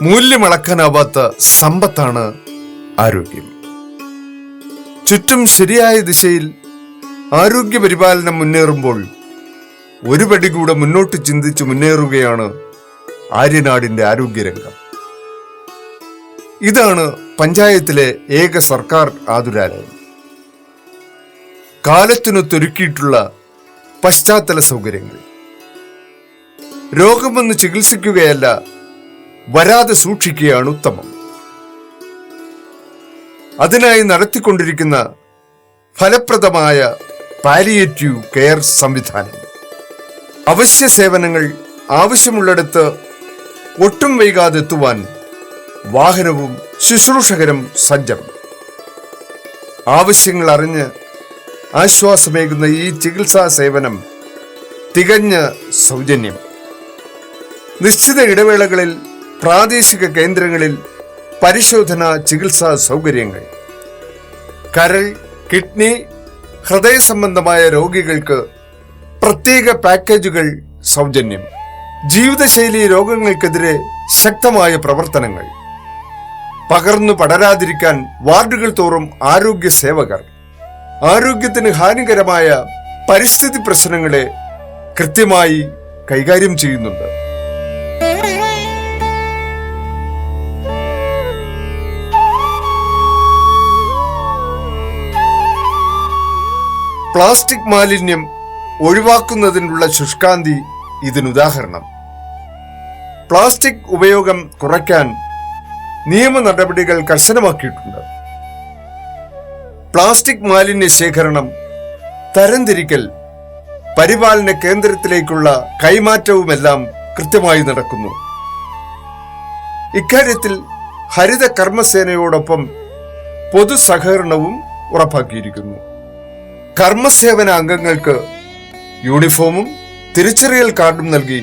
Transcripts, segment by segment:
മൂല്യമളക്കാനാവാത്ത സമ്പത്താണ് ആരോഗ്യം. ചുറ്റും ശരിയായ ദിശയിൽ ആരോഗ്യ പരിപാലനം മുന്നേറുമ്പോൾ ഒരു പടി കൂടെ മുന്നോട്ട് ചിന്തിച്ച് മുന്നേറുകയാണ് ആര്യനാടിന്റെ ആരോഗ്യരംഗം. ഇതാണ് പഞ്ചായത്തിലെ ഏക സർക്കാർ ആതുരാലയം. കാലത്തിനൊത്തൊരുക്കിയിട്ടുള്ള പശ്ചാത്തല സൗകര്യങ്ങൾ. രോഗം വന്ന് ചികിത്സിക്കുകയല്ല, വരാതെ സൂക്ഷിക്കുകയാണ് ഉത്തമം. അതിനായി നടത്തിക്കൊണ്ടിരിക്കുന്ന ഫലപ്രദമായ പാലിയേറ്റീവ് കെയർ സംവിധാനം. അവശ്യ സേവനങ്ങൾ ആവശ്യമുള്ളിടത്ത് ഒട്ടും വൈകാതെ എത്തുവാൻ വാഹനവും ശുശ്രൂഷകരും സജ്ജം. ആവശ്യങ്ങൾ അറിഞ്ഞ് ആശ്വാസമേകുന്ന ഈ ചികിത്സാ സേവനം തികഞ്ഞ സൗജന്യം. നിശ്ചിത ഇടവേളകളിൽ പ്രാദേശിക കേന്ദ്രങ്ങളിൽ പരിശോധന ചികിത്സാ സൗകര്യങ്ങൾ. കരൾ, കിഡ്നി, ഹൃദയ സംബന്ധമായ രോഗികൾക്ക് പ്രത്യേക പാക്കേജുകൾ സൗജന്യം. ജീവിതശൈലി രോഗങ്ങൾക്കെതിരെ ശക്തമായ പ്രവർത്തനങ്ങൾ. പകർന്നു പടരാതിരിക്കാൻ വാർഡുകൾ തോറും ആരോഗ്യ സേവകർ. ആരോഗ്യത്തിന് ഹാനികരമായ പരിസ്ഥിതി പ്രശ്നങ്ങളെ കൃത്യമായി കൈകാര്യം ചെയ്യുന്നുണ്ട്. പ്ലാസ്റ്റിക് മാലിന്യം ഒഴിവാക്കുന്നതിനുള്ള ശുഷ്കാന്തി ഇതിനുദാഹരണം. പ്ലാസ്റ്റിക് ഉപയോഗം കുറയ്ക്കാൻ നിയമ നടപടികൾ കർശനമാക്കിയിട്ടുണ്ട്. പ്ലാസ്റ്റിക് മാലിന്യ ശേഖരണം, തരംതിരിക്കൽ, പരിപാലന കേന്ദ്രത്തിലേക്കുള്ള കൈമാറ്റവുമെല്ലാം കൃത്യമായി നടക്കുന്നു. ഇക്കാര്യത്തിൽ ഹരിത കർമ്മസേനയോടൊപ്പം പൊതു സഹകരണവും ഉറപ്പാക്കിയിരിക്കുന്നു. കർമ്മസേവന അംഗങ്ങൾക്ക് യൂണിഫോമും തിരിച്ചറിയൽ കാർഡും നൽകി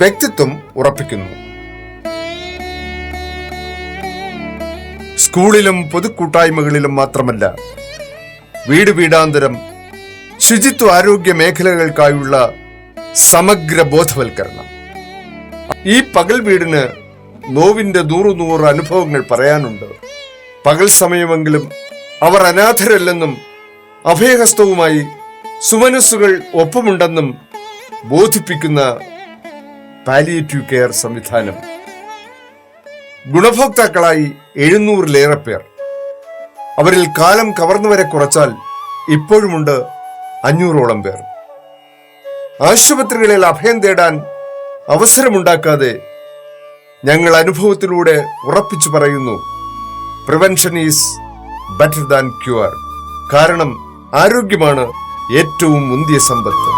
വ്യക്തിത്വം ഉറപ്പിക്കുന്നു. സ്കൂളിലും പൊതുകൂട്ടായ്മകളിലും മാത്രമല്ല, വീട് വീടാന്തരം ശുചിത്വ ആരോഗ്യ മേഖലകൾക്കായുള്ള സമഗ്ര ബോധവൽക്കരണം. ഈ പകൽ വീടിന് നോവിന്റെ 100 അനുഭവങ്ങൾ പറയാനുണ്ട്. പകൽ സമയമെങ്കിലും അവർ അനാഥരല്ലെന്നും അഭയഹസ്തവുമായി സുമനസ്സുകൾ ഒപ്പമുണ്ടെന്നും ബോധിപ്പിക്കുന്ന പാലിയേറ്റീവ് കെയർ സംവിധാനം. ഗുണഭോക്താക്കളായി 700-ലേറെ പേർ. അവരിൽ കാലം കവർന്നവരെ കുറച്ചാൽ ഇപ്പോഴുമുണ്ട് 500-ഓളം പേർ. ആശുപത്രികളിൽ അഭയം തേടാൻ അവസരമുണ്ടാക്കാതെ ഞങ്ങൾ അനുഭവത്തിലൂടെ ഉറപ്പിച്ചു പറയുന്നു, prevention is better than cure. കാരണം ആരോഗ്യമാണ് ഏറ്റവും മുന്തിയ സമ്പത്ത്.